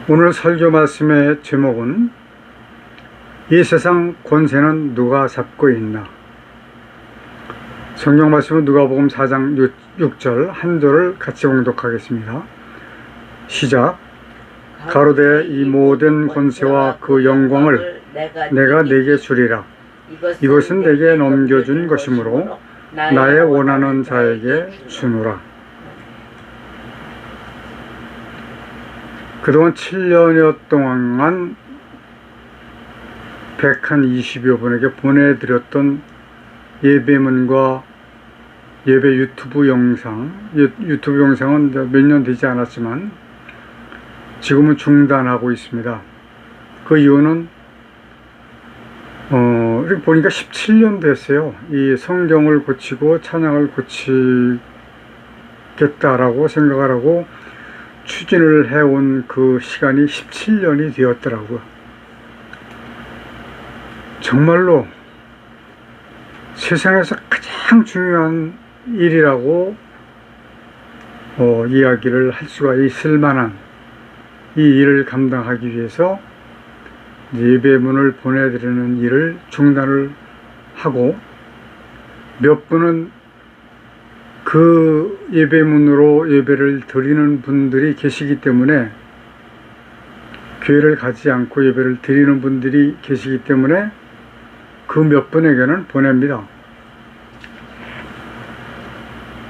오늘 설교 말씀의 제목은 이 세상 권세는 누가 잡고 있나? 성경 말씀은 누가복음 4장 6절 한 절을 같이 봉독하겠습니다. 시작. 가로되 이 모든 권세와 그 영광을 내가 네게 주리라. 이것은 내게 넘겨준 것이므로 나의 원하는 자에게 주노라. 그동안 7년여 동안 120여 분에게 보내드렸던 예배문과 예배 유튜브 영상은 몇 년 되지 않았지만 지금은 중단하고 있습니다. 그 이유는 이렇게 보니까 17년 됐어요. 이 성경을 고치고 찬양을 고치겠다라고 생각을 하고 추진을 해온 그 시간이 17년이 되었더라고요. 정말로 세상에서 가장 중요한 일이라고 이야기를 할 수가 있을 만한 이 일을 감당하기 위해서 예배문을 보내드리는 일을 중단을 하고 몇 분은 그 예배문으로 예배를 드리는 분들이 계시기 때문에 교회를 가지 않고 예배를 드리는 분들이 계시기 때문에 그 몇 분에게는 보냅니다.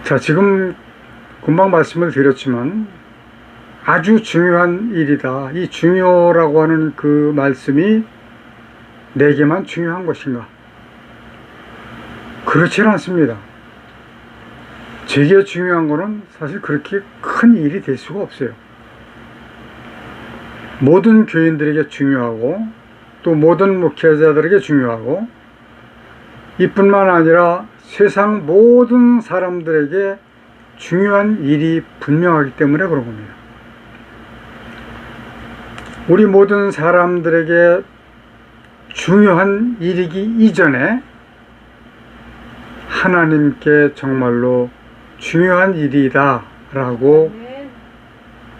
자, 지금 금방 말씀을 드렸지만 아주 중요한 일이다. 이 중요라고 하는 그 말씀이 내게만 중요한 것인가? 그렇지는 않습니다. 제게 중요한 거는 사실 그렇게 큰 일이 될 수가 없어요. 모든 교인들에게 중요하고 또 모든 목회자들에게 중요하고 이뿐만 아니라 세상 모든 사람들에게 중요한 일이 분명하기 때문에 그런 겁니다. 우리 모든 사람들에게 중요한 일이기 이전에 하나님께 정말로 중요한 일이다 라고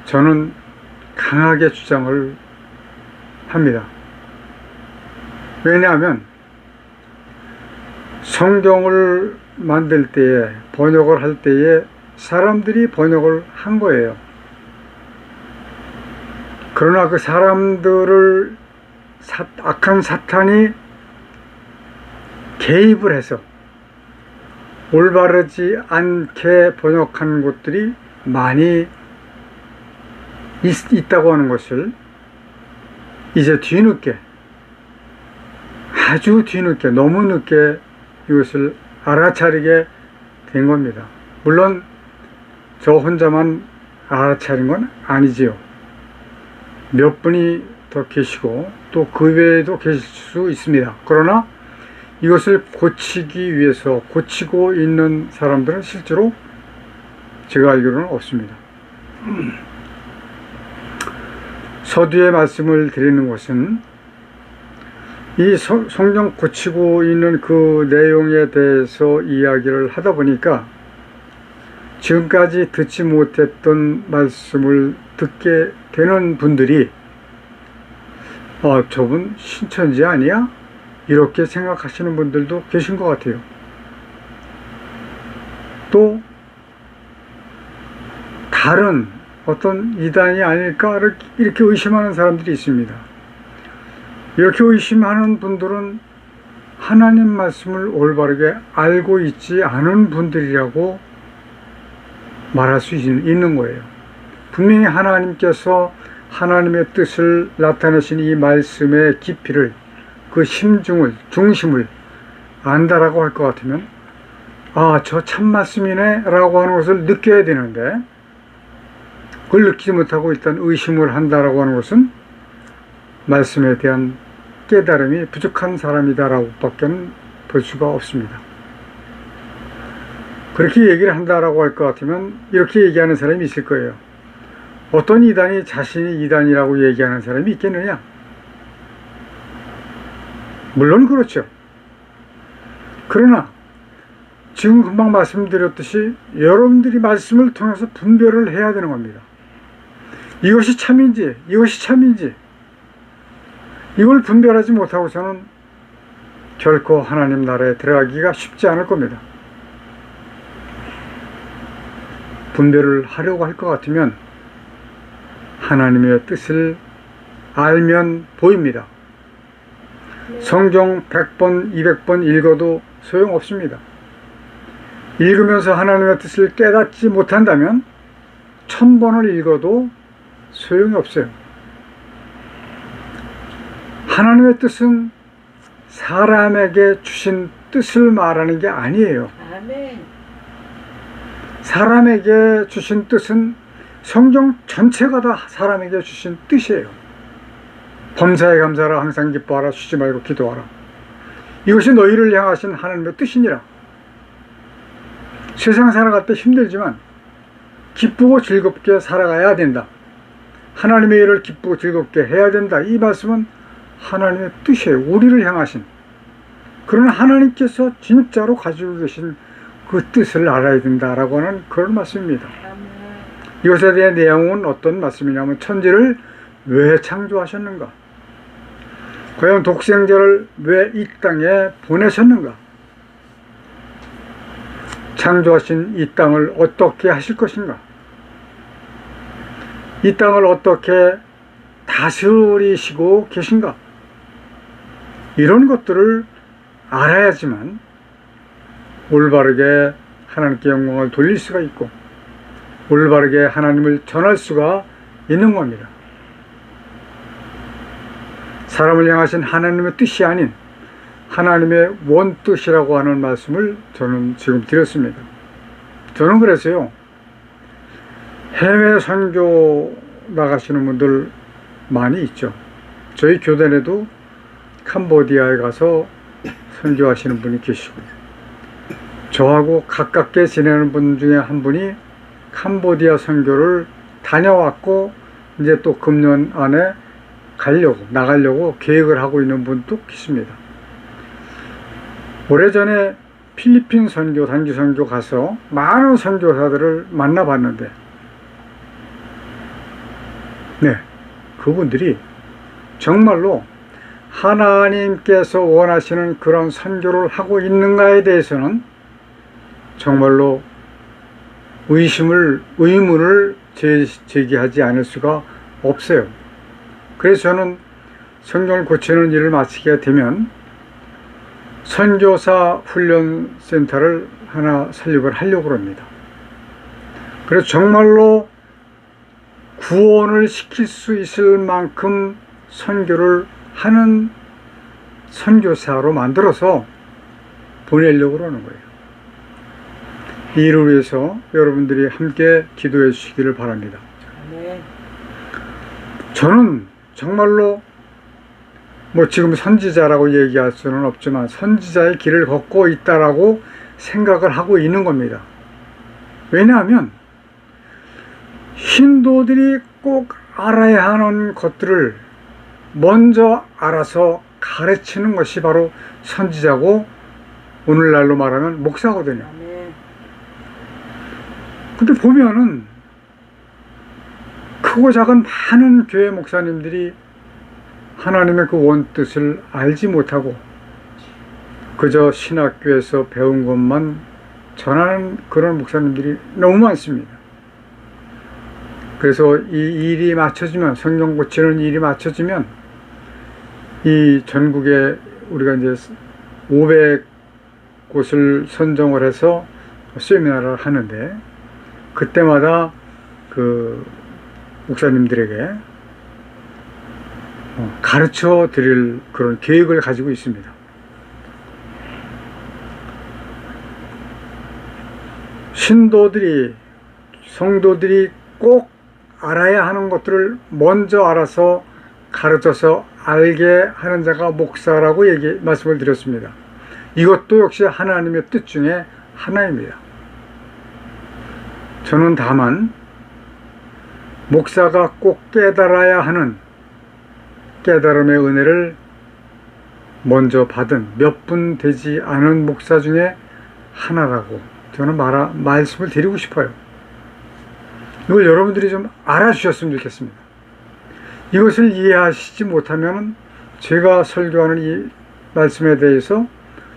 저는 강하게 주장을 합니다. 왜냐하면 성경을 만들 때에 번역을 할 때에 사람들이 번역을 한 거예요. 그러나 그 사람들을 악한 사탄이 개입을 해서 올바르지 않게 번역한 곳들이 많이 있다고 하는 것을 이제 뒤늦게, 아주 뒤늦게, 너무 늦게 이것을 알아차리게 된 겁니다. 물론 저 혼자만 알아차린 건 아니지요. 몇 분이 더 계시고 또 그 외에도 계실 수 있습니다. 그러나 이것을 고치기 위해서 고치고 있는 사람들은 실제로 제가 알기로는 없습니다. 서두에 말씀을 드리는 것은 이 성경 고치고 있는 그 내용에 대해서 이야기를 하다 보니까 지금까지 듣지 못했던 말씀을 듣게 되는 분들이 저분 신천지 아니야? 이렇게 생각하시는 분들도 계신 것 같아요. 또 다른 어떤 이단이 아닐까 이렇게 의심하는 사람들이 있습니다. 이렇게 의심하는 분들은 하나님 말씀을 올바르게 알고 있지 않은 분들이라고 말할 수 있는 거예요. 분명히 하나님께서 하나님의 뜻을 나타내신 이 말씀의 깊이를, 그 심중을, 중심을 안다라고 할 것 같으면 저 참 말씀이네 라고 하는 것을 느껴야 되는데 그걸 느끼지 못하고 일단 의심을 한다라고 하는 것은 말씀에 대한 깨달음이 부족한 사람이다라고 밖에 볼 수가 없습니다. 그렇게 얘기를 한다라고 할 것 같으면 이렇게 얘기하는 사람이 있을 거예요. 어떤 이단이 자신이 이단이라고 얘기하는 사람이 있겠느냐? 물론 그렇죠. 그러나 지금 금방 말씀드렸듯이 여러분들이 말씀을 통해서 분별을 해야 되는 겁니다. 이것이 참인지, 이것이 참인지, 이걸 분별하지 못하고서는 결코 하나님 나라에 들어가기가 쉽지 않을 겁니다. 분별을 하려고 할 것 같으면 하나님의 뜻을 알면 보입니다. 성경 100번, 200번 읽어도 소용없습니다. 읽으면서 하나님의 뜻을 깨닫지 못한다면 1000번을 읽어도 소용이 없어요. 하나님의 뜻은 사람에게 주신 뜻을 말하는 게 아니에요. 아멘. 사람에게 주신 뜻은 성경 전체가 다 사람에게 주신 뜻이에요. 범사에 감사하라, 항상 기뻐하라, 쉬지 말고 기도하라. 이것이 너희를 향하신 하나님의 뜻이니라. 세상 살아갈 때 힘들지만 기쁘고 즐겁게 살아가야 된다. 하나님의 일을 기쁘고 즐겁게 해야 된다. 이 말씀은 하나님의 뜻이에요. 우리를 향하신. 그러나 하나님께서 진짜로 가지고 계신 그 뜻을 알아야 된다라고 하는 그런 말씀입니다. 이것에 대한 내용은 어떤 말씀이냐면 천지를 왜 창조하셨는가? 과연 독생자를 왜 이 땅에 보내셨는가? 창조하신 이 땅을 어떻게 하실 것인가? 이 땅을 어떻게 다스리시고 계신가? 이런 것들을 알아야지만 올바르게 하나님께 영광을 돌릴 수가 있고 올바르게 하나님을 전할 수가 있는 겁니다. 사람을 향하신 하나님의 뜻이 아닌 하나님의 원뜻이라고 하는 말씀을 저는 지금 드렸습니다. 저는 그래서요, 해외 선교 나가시는 분들 많이 있죠. 저희 교단에도 캄보디아에 가서 선교하시는 분이 계시고, 저하고 가깝게 지내는 분 중에 한 분이 캄보디아 선교를 다녀왔고 이제 또 금년 안에 나가려고 계획을 하고 있는 분도 계십니다. 오래전에 필리핀 선교, 단기 선교 가서 많은 선교사들을 만나봤는데, 네, 그분들이 정말로 하나님께서 원하시는 그런 선교를 하고 있는가에 대해서는 정말로 의문을 제기하지 않을 수가 없어요. 그래서 저는 성경을 고치는 일을 마치게 되면 선교사 훈련센터를 하나 설립을 하려고 합니다. 그래서 정말로 구원을 시킬 수 있을 만큼 선교를 하는 선교사로 만들어서 보내려고 하는 거예요. 이 일을 위해서 여러분들이 함께 기도해 주시기를 바랍니다. 네. 저는 정말로 지금 선지자라고 얘기할 수는 없지만 선지자의 길을 걷고 있다라고 생각을 하고 있는 겁니다. 왜냐하면 신도들이 꼭 알아야 하는 것들을 먼저 알아서 가르치는 것이 바로 선지자고 오늘날로 말하면 목사거든요. 근데 보면은 크고 작은 많은 교회 목사님들이 하나님의 그 원뜻을 알지 못하고 그저 신학교에서 배운 것만 전하는 그런 목사님들이 너무 많습니다. 그래서 이 일이 맞춰지면, 성경 고치는 일이 맞춰지면 이 전국에 우리가 이제 500곳을 선정을 해서 세미나를 하는데 그때마다 그 목사님들에게 가르쳐 드릴 그런 계획을 가지고 있습니다. 신도들이, 성도들이 꼭 알아야 하는 것들을 먼저 알아서 가르쳐서 알게 하는 자가 목사라고 말씀을 드렸습니다. 이것도 역시 하나님의 뜻 중에 하나입니다. 저는 다만 목사가 꼭 깨달아야 하는 깨달음의 은혜를 먼저 받은 몇 분 되지 않은 목사 중에 하나라고 저는 말씀을 드리고 싶어요. 이걸 여러분들이 좀 알아주셨으면 좋겠습니다. 이것을 이해하시지 못하면 제가 설교하는 이 말씀에 대해서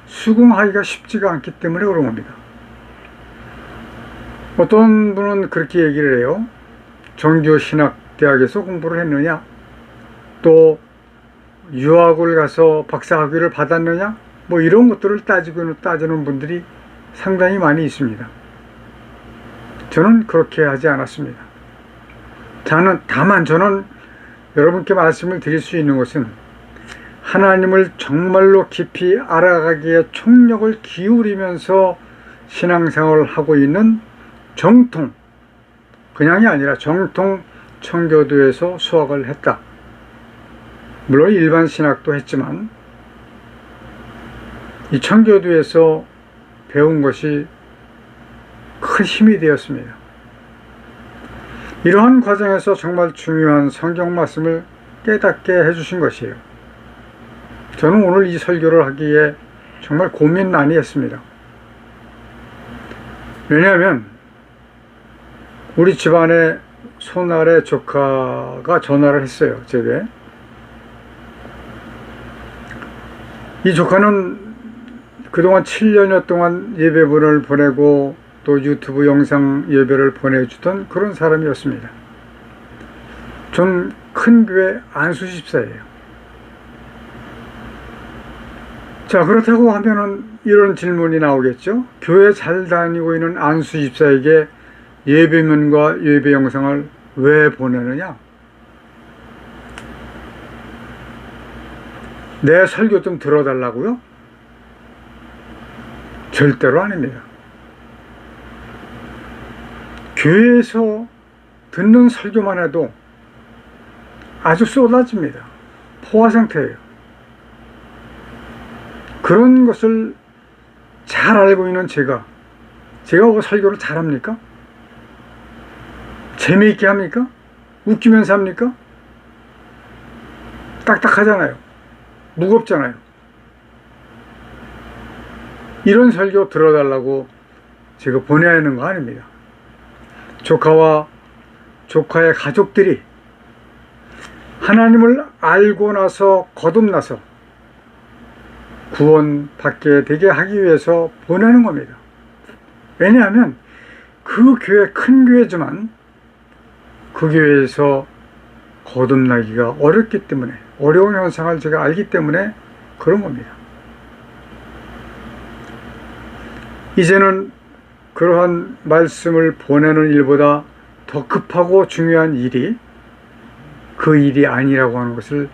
수긍하기가 쉽지가 않기 때문에 그런 겁니다. 어떤 분은 그렇게 얘기를 해요. 정교신학대학에서 공부를 했느냐? 또 유학을 가서 박사학위를 받았느냐? 뭐 이런 것들을 따지는 분들이 상당히 많이 있습니다. 저는 그렇게 하지 않았습니다. 다만 저는 여러분께 말씀을 드릴 수 있는 것은 하나님을 정말로 깊이 알아가기에 총력을 기울이면서 신앙생활을 하고 있는 정통, 그냥이 아니라 정통 청교도에서 수학을 했다. 물론 일반 신학도 했지만 이 청교도에서 배운 것이 큰 힘이 되었습니다. 이러한 과정에서 정말 중요한 성경 말씀을 깨닫게 해주신 것이에요. 저는 오늘 이 설교를 하기에 정말 고민 많이 했습니다. 왜냐하면 우리 집안에 손아래 조카가 전화를 했어요, 제게. 이 조카는 그동안 7년여 동안 예배분을 보내고 또 유튜브 영상 예배를 보내주던 그런 사람이었습니다. 전 큰 교회 안수 집사예요. 자, 그렇다고 하면은 이런 질문이 나오겠죠. 교회 잘 다니고 있는 안수 집사에게 예배문과 예배 영상을 왜 보내느냐? 내 설교 좀 들어달라고요? 절대로 아닙니다. 교회에서 듣는 설교만 해도 아주 쏟아집니다. 포화 상태예요. 그런 것을 잘 알고 있는 제가 그 설교를 잘합니까? 재미있게 합니까? 웃기면서 합니까? 딱딱하잖아요. 무겁잖아요. 이런 설교 들어달라고 제가 보내야 하는 거 아닙니다. 조카와 조카의 가족들이 하나님을 알고 나서 거듭나서 구원받게 되게 하기 위해서 보내는 겁니다. 왜냐하면 그 교회 큰 교회지만 그 교회에서 거듭나기가 어렵기 때문에, 어려운 현상을 제가 알기 때문에 그런 겁니다. 이제는 그러한 말씀을 보내는 일보다 더 급하고 중요한 일이 그 일이 아니라고 하는 것을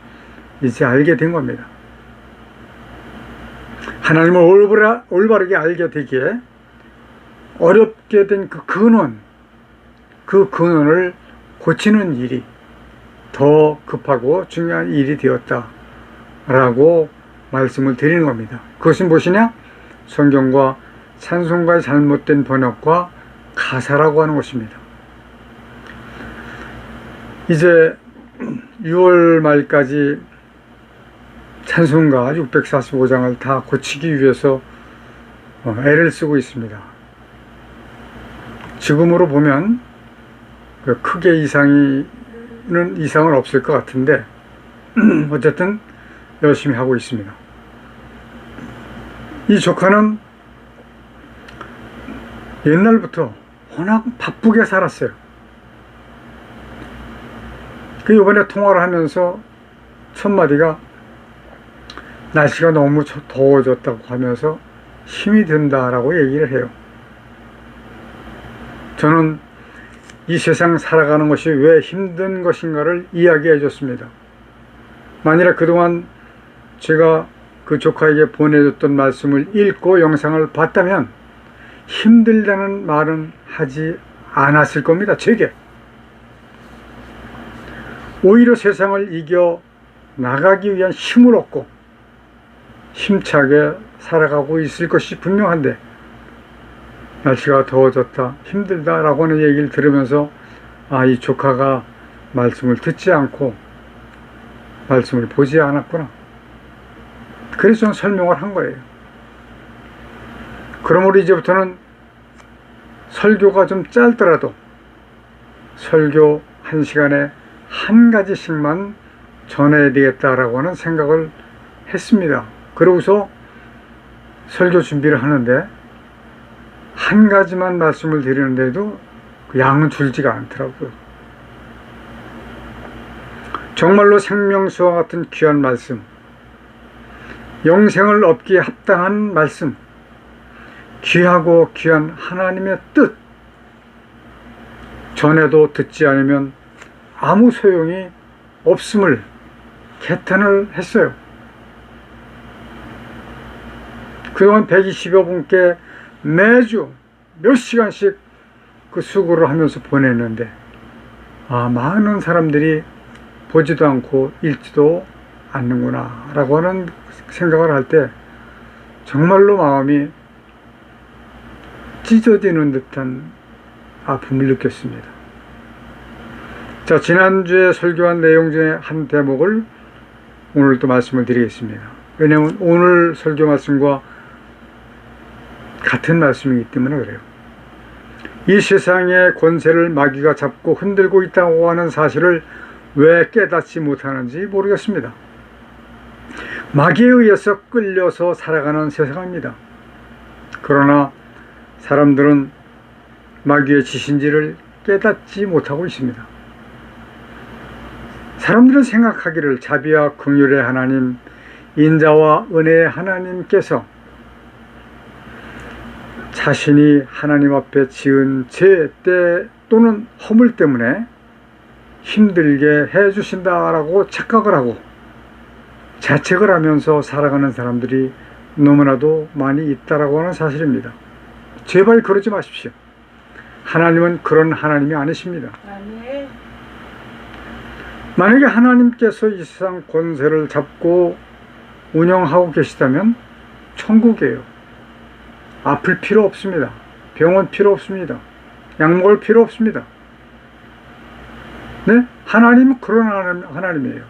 이제 알게 된 겁니다. 하나님을 올바르게 알게 되기에 어렵게 된 그 근원을 고치는 일이 더 급하고 중요한 일이 되었다라고 말씀을 드리는 겁니다. 그것은 무엇이냐? 성경과 찬송가의 잘못된 번역과 가사라고 하는 것입니다. 이제 6월 말까지 찬송가 645장을 다 고치기 위해서 애를 쓰고 있습니다. 지금으로 보면 크게 이상은 없을 것 같은데 어쨌든 열심히 하고 있습니다. 이 조카는 옛날부터 워낙 바쁘게 살았어요. 이번에 통화를 하면서 첫 마디가 날씨가 너무 더워졌다고 하면서 힘이 든다라고 얘기를 해요. 저는 이 세상 살아가는 것이 왜 힘든 것인가를 이야기해 줬습니다. 만일에 그동안 제가 그 조카에게 보내줬던 말씀을 읽고 영상을 봤다면 힘들다는 말은 하지 않았을 겁니다. 제게. 오히려 세상을 이겨 나가기 위한 힘을 얻고 힘차게 살아가고 있을 것이 분명한데 날씨가 더워졌다, 힘들다라고 하는 얘기를 들으면서 이 조카가 말씀을 듣지 않고 말씀을 보지 않았구나. 그래서 저는 설명을 한 거예요. 그러므로 이제부터는 설교가 좀 짧더라도 설교 1시간에 한 가지씩만 전해야 되겠다라고 하는 생각을 했습니다. 그러고서 설교 준비를 하는데 한 가지만 말씀을 드리는데도 그 양은 줄지가 않더라고요. 정말로 생명수와 같은 귀한 말씀, 영생을 얻기에 합당한 말씀, 귀하고 귀한 하나님의 뜻, 전해도 듣지 않으면 아무 소용이 없음을 개탄을 했어요. 그동안 120여 분께 매주 몇 시간씩 그 수고를 하면서 보냈는데 많은 사람들이 보지도 않고 읽지도 않는구나 라고 하는 생각을 할 때 정말로 마음이 찢어지는 듯한 아픔을 느꼈습니다. 자, 지난주에 설교한 내용 중에 한 대목을 오늘 또 말씀을 드리겠습니다. 왜냐하면 오늘 설교 말씀과 같은 말씀이기 때문에 그래요. 이 세상의 권세를 마귀가 잡고 흔들고 있다고 하는 사실을 왜 깨닫지 못하는지 모르겠습니다. 마귀에 의해서 끌려서 살아가는 세상입니다. 그러나 사람들은 마귀의 짓인지를 깨닫지 못하고 있습니다. 사람들은 생각하기를 자비와 긍휼의 하나님, 인자와 은혜의 하나님께서 자신이 하나님 앞에 지은 죄, 때 또는 허물 때문에 힘들게 해주신다라고 착각을 하고 자책을 하면서 살아가는 사람들이 너무나도 많이 있다라고 하는 사실입니다. 제발 그러지 마십시오. 하나님은 그런 하나님이 아니십니다. 만약에 하나님께서 이 세상 권세를 잡고 운영하고 계시다면 천국이에요. 아플 필요 없습니다. 병원 필요 없습니다. 약 먹을 필요 없습니다. 네? 하나님은 그런 하나님이에요.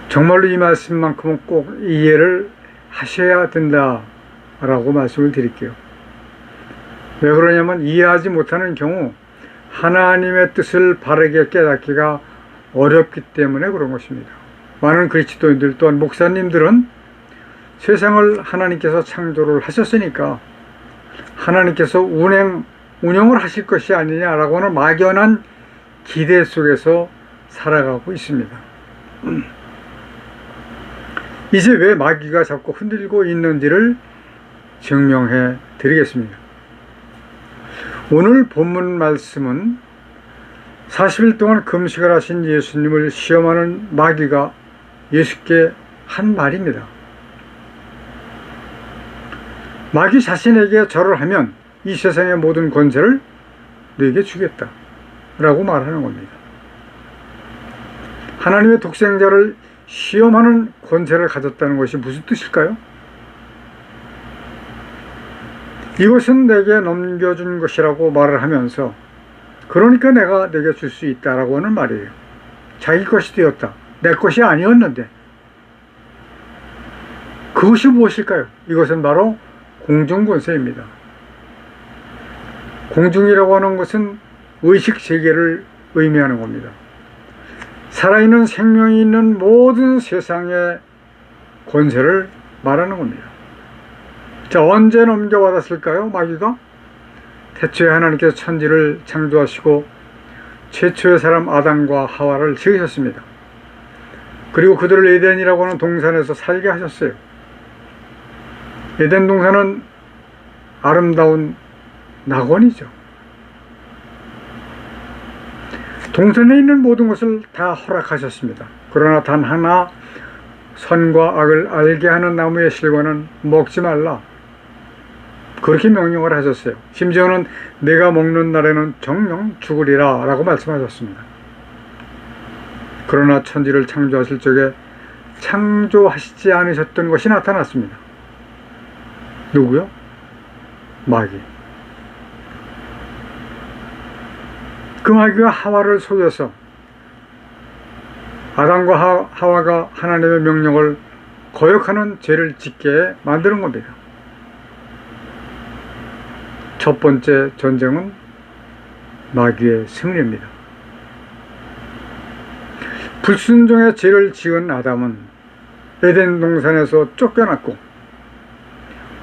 정말로 이 말씀만큼은 꼭 이해를 하셔야 된다라고 말씀을 드릴게요. 왜 그러냐면 이해하지 못하는 경우 하나님의 뜻을 바르게 깨닫기가 어렵기 때문에 그런 것입니다. 많은 그리스도인들 또한 목사님들은 세상을 하나님께서 창조를 하셨으니까 하나님께서 운영을 하실 것이 아니냐라고 하는 막연한 기대 속에서 살아가고 있습니다. 이제 왜 마귀가 자꾸 흔들고 있는지를 증명해 드리겠습니다. 오늘 본문 말씀은 40일 동안 금식을 하신 예수님을 시험하는 마귀가 예수께 한 말입니다. 마귀 자신에게 절을 하면 이 세상의 모든 권세를 너에게 주겠다 라고 말하는 겁니다. 하나님의 독생자를 시험하는 권세를 가졌다는 것이 무슨 뜻일까요? 이것은 내게 넘겨준 것이라고 말을 하면서 그러니까 내가 내게 줄 수 있다라고 하는 말이에요. 자기 것이 되었다. 내 것이 아니었는데. 그것이 무엇일까요? 이것은 바로 공중권세입니다. 공중이라고 하는 것은 의식세계를 의미하는 겁니다. 살아있는 생명이 있는 모든 세상의 권세를 말하는 겁니다. 자, 언제 넘겨받았을까요? 마귀가? 태초에 하나님께서 천지를 창조하시고 최초의 사람 아담과 하와를 지으셨습니다. 그리고 그들을 에덴이라고 하는 동산에서 살게 하셨어요. 에덴 동산은 아름다운 낙원이죠. 동산에 있는 모든 것을 다 허락하셨습니다. 그러나 단 하나 선과 악을 알게 하는 나무의 실과는 먹지 말라. 그렇게 명령을 하셨어요. 심지어는 내가 먹는 날에는 정령 죽으리라 라고 말씀하셨습니다. 그러나 천지를 창조하실 적에 창조하시지 않으셨던 것이 나타났습니다. 누구요? 마귀. 그 마귀가 하와를 속여서 아담과 하와가 하나님의 명령을 거역하는 죄를 짓게 만드는 겁니다. 첫 번째 전쟁은 마귀의 승리입니다. 불순종의 죄를 지은 아담은 에덴 동산에서 쫓겨났고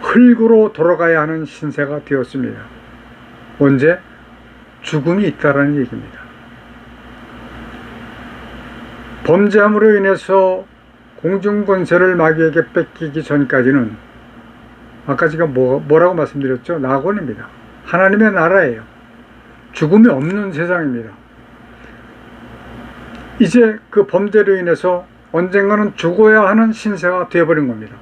흙으로 돌아가야 하는 신세가 되었습니다. 언제? 죽음이 있다라는 얘기입니다. 범죄함으로 인해서 공중권세를 마귀에게 뺏기기 전까지는 아까 제가 뭐라고 말씀드렸죠? 낙원입니다. 하나님의 나라예요. 죽음이 없는 세상입니다. 이제 그 범죄로 인해서 언젠가는 죽어야 하는 신세가 되어버린 겁니다.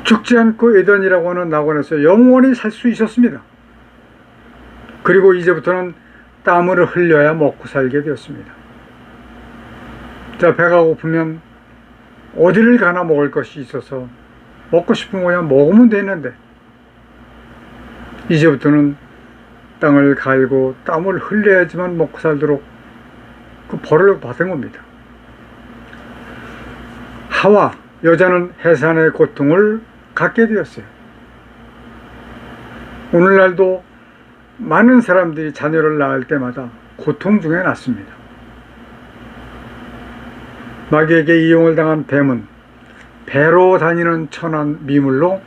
죽지 않고 에덴이라고 하는 낙원에서 영원히 살 수 있었습니다. 그리고 이제부터는 땀을 흘려야 먹고 살게 되었습니다. 자, 배가 고프면 어디를 가나 먹을 것이 있어서 먹고 싶은 거 그냥 먹으면 되는데 이제부터는 땅을 갈고 땀을 흘려야지만 먹고 살도록 그 벌을 받은 겁니다. 하와, 여자는 해산의 고통을 갖게 되었어요. 오늘날도 많은 사람들이 자녀를 낳을 때마다 고통 중에 낳습니다. 마귀에게 이용을 당한 뱀은 배로 다니는 천한 미물로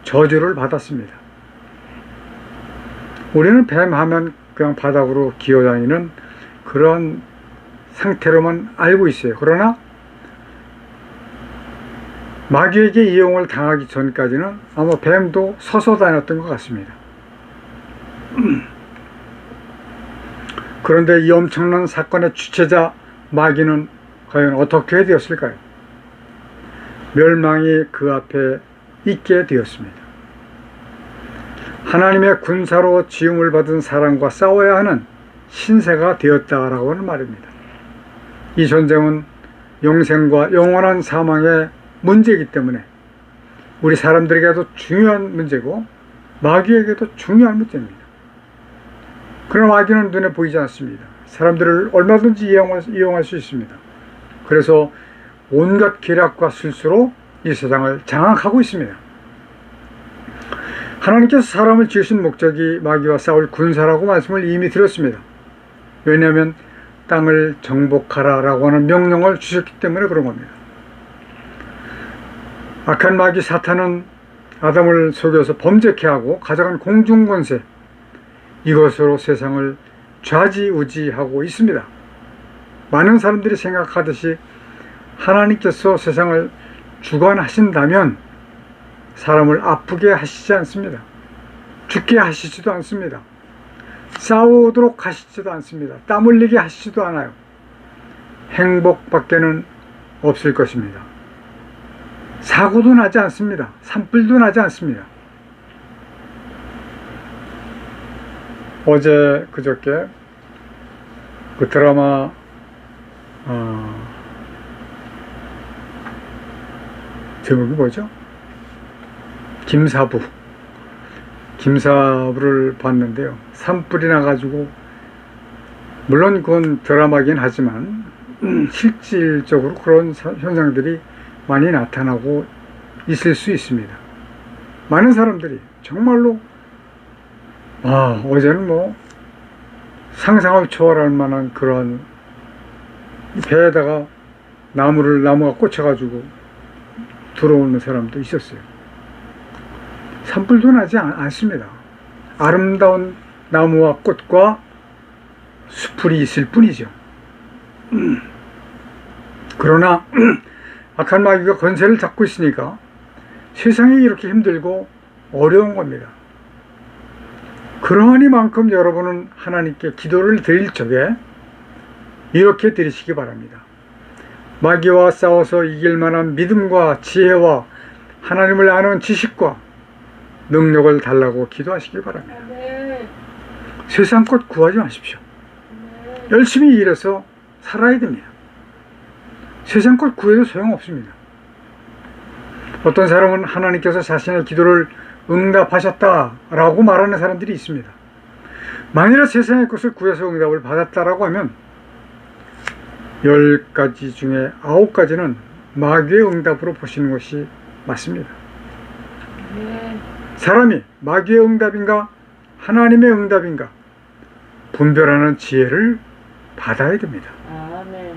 저주를 받았습니다. 우리는 뱀 하면 그냥 바닥으로 기어다니는 그런 상태로만 알고 있어요. 그러나 마귀에게 이용을 당하기 전까지는 아마 뱀도 서서 다녔던 것 같습니다. 그런데 이 엄청난 사건의 주체자 마귀는 과연 어떻게 되었을까요? 멸망이 그 앞에 있게 되었습니다. 하나님의 군사로 지음을 받은 사람과 싸워야 하는 신세가 되었다라고 하는 말입니다. 이 전쟁은 영생과 영원한 사망의 문제이기 때문에 우리 사람들에게도 중요한 문제고 마귀에게도 중요한 문제입니다. 그러나 마귀는 눈에 보이지 않습니다. 사람들을 얼마든지 이용할 수 있습니다. 그래서 온갖 계략과 술수로 이 세상을 장악하고 있습니다. 하나님께서 사람을 지으신 목적이 마귀와 싸울 군사라고 말씀을 이미 드렸습니다. 왜냐하면 땅을 정복하라라고 하는 명령을 주셨기 때문에 그런 겁니다. 악한 마귀 사탄은 아담을 속여서 범죄케 하고 가져간 공중권세, 이것으로 세상을 좌지우지하고 있습니다. 많은 사람들이 생각하듯이 하나님께서 세상을 주관하신다면 사람을 아프게 하시지 않습니다. 죽게 하시지도 않습니다. 싸우도록 하시지도 않습니다. 땀 흘리게 하시지도 않아요. 행복밖에는 없을 것입니다. 사고도 나지 않습니다. 산불도 나지 않습니다. 어제 그저께 그 드라마 제목이 뭐죠? 김사부를 봤는데요. 산불이 나가지고 물론 그건 드라마긴 하지만 실질적으로 그런 현상들이 많이 나타나고 있을 수 있습니다. 많은 사람들이 정말로 어제는 뭐 상상을 초월할 만한 그런 배에다가 나무가 꽂혀가지고 들어오는 사람도 있었어요. 산불도 나지 않습니다. 아름다운 나무와 꽃과 수풀이 있을 뿐이죠. 그러나 악한 마귀가 권세를 잡고 있으니까 세상이 이렇게 힘들고 어려운 겁니다. 그러하니만큼 여러분은 하나님께 기도를 드릴 적에 이렇게 드리시기 바랍니다. 마귀와 싸워서 이길 만한 믿음과 지혜와 하나님을 아는 지식과 능력을 달라고 기도하시기 바랍니다. 세상 것 구하지 마십시오. 열심히 일해서 살아야 됩니다. 세상 것 구해도 소용없습니다. 어떤 사람은 하나님께서 자신의 기도를 응답하셨다라고 말하는 사람들이 있습니다. 만일에 세상의 것을 구해서 응답을 받았다라고 하면 10가지 중에 9가지는 마귀의 응답으로 보시는 것이 맞습니다. 사람이 마귀의 응답인가 하나님의 응답인가 분별하는 지혜를 받아야 됩니다. 아멘.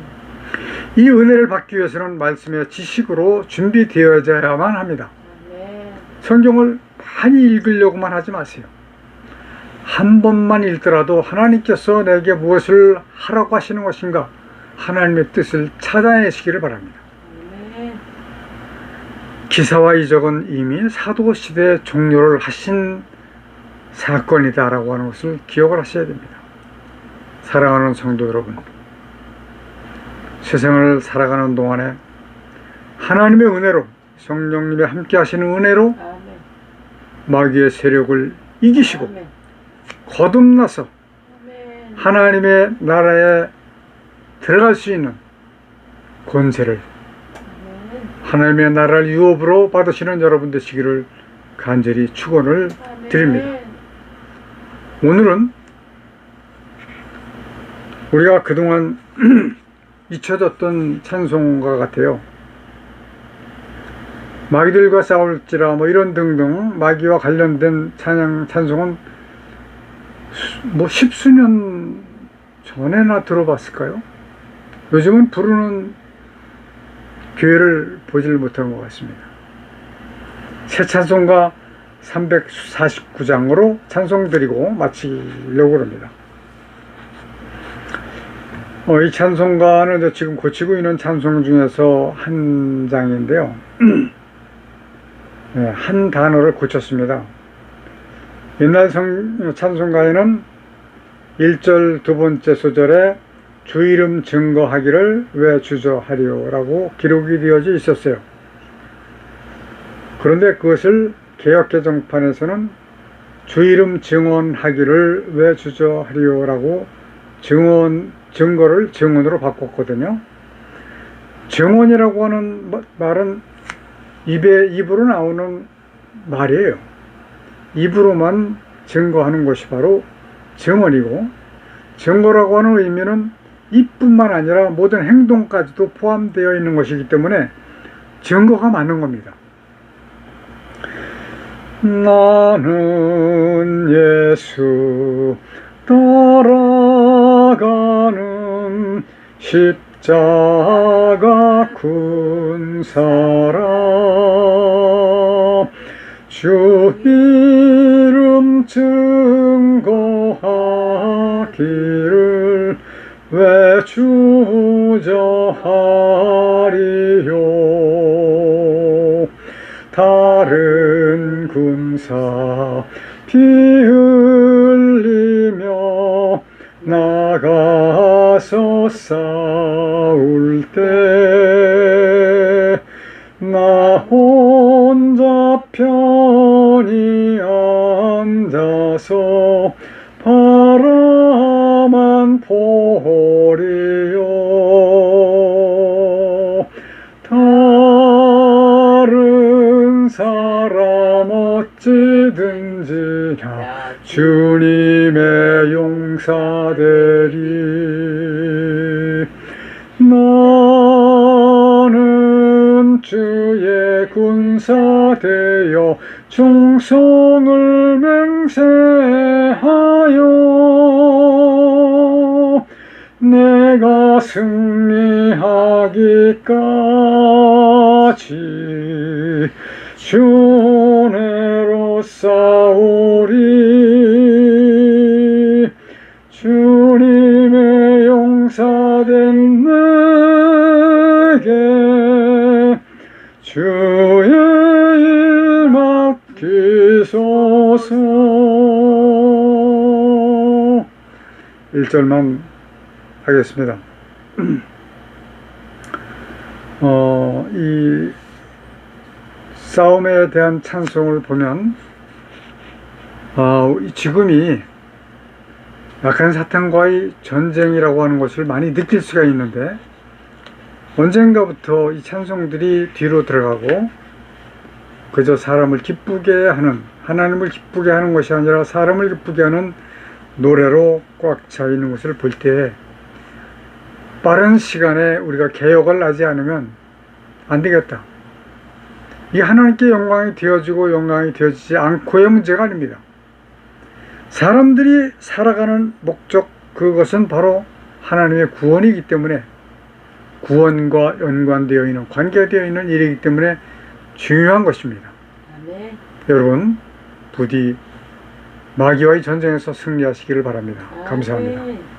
이 은혜를 받기 위해서는 말씀의 지식으로 준비되어야만 합니다. 아멘. 성경을 많이 읽으려고만 하지 마세요. 한 번만 읽더라도 하나님께서 내게 무엇을 하라고 하시는 것인가 하나님의 뜻을 찾아내시기를 바랍니다. 아멘. 기사와 이적은 이미 사도시대 종료를 하신 사건이다라고 하는 것을 기억을 하셔야 됩니다. 사랑하는 성도 여러분, 세상을 살아가는 동안에 하나님의 은혜로, 성령님의 함께 하시는 은혜로 아멘. 마귀의 세력을 이기시고 아멘. 거듭나서 아멘. 하나님의 나라에 들어갈 수 있는 권세를 아멘. 하나님의 나라를 유업으로 받으시는 여러분 되시기를 간절히 축원을 아멘. 드립니다. 오늘은 우리가 그동안 잊혀졌던 찬송가 같아요. 마귀들과 싸울지라 뭐 이런 등등 마귀와 관련된 찬송은 뭐 십수년 전에나 들어봤을까요? 요즘은 부르는 교회를 보질 못한 것 같습니다. 새 찬송가 349장으로 찬송 드리고 마치려고 합니다. 이 찬송가는 지금 고치고 있는 찬송 중에서 한 장인데요. 네, 한 단어를 고쳤습니다. 옛날 찬송가에는 1절 두 번째 소절에 주 이름 증거하기를 왜 주저하리요 라고 기록이 되어져 있었어요. 그런데 그것을 개역개정판에서는 주 이름 증언하기를 왜 주저하리요 라고 증거를 증언으로 바꿨거든요. 증언이라고 하는 말은 입으로 나오는 말이에요. 입으로만 증거하는 것이 바로 증언이고, 증거라고 하는 의미는 입뿐만 아니라 모든 행동까지도 포함되어 있는 것이기 때문에 증거가 맞는 겁니다. 나는 예수 따라가는 십자가 군사라 주 이름 증거하기를 왜 주저하리요 다른 군사 피 흘리며 나가서 싸울 때 나 혼자 편히 앉아서 바라만 보리요 다른 사람 어찌든지나 주님의 용사되리 나는 주의 군사되어 충성을 맹세하여 내가 승리하기까지 주내로 싸우리 주님의 용사된 내게 주의 일 맡기소서 1절만 하겠습니다. 이 싸움에 대한 찬송을 보면 지금이 약한 사탄과의 전쟁이라고 하는 것을 많이 느낄 수가 있는데 언젠가부터 이 찬송들이 뒤로 들어가고 그저 사람을 기쁘게 하는 하나님을 기쁘게 하는 것이 아니라 사람을 기쁘게 하는 노래로 꽉 차 있는 것을 볼 때 빠른 시간에 우리가 개혁을 하지 않으면 안 되겠다. 이게 하나님께 영광이 되어지고 영광이 되어지지 않고의 문제가 아닙니다. 사람들이 살아가는 목적, 그것은 바로 하나님의 구원이기 때문에, 구원과 연관되어 있는, 관계되어 있는 일이기 때문에 중요한 것입니다. 아멘. 여러분, 부디 마귀와의 전쟁에서 승리하시기를 바랍니다. 감사합니다. 아멘.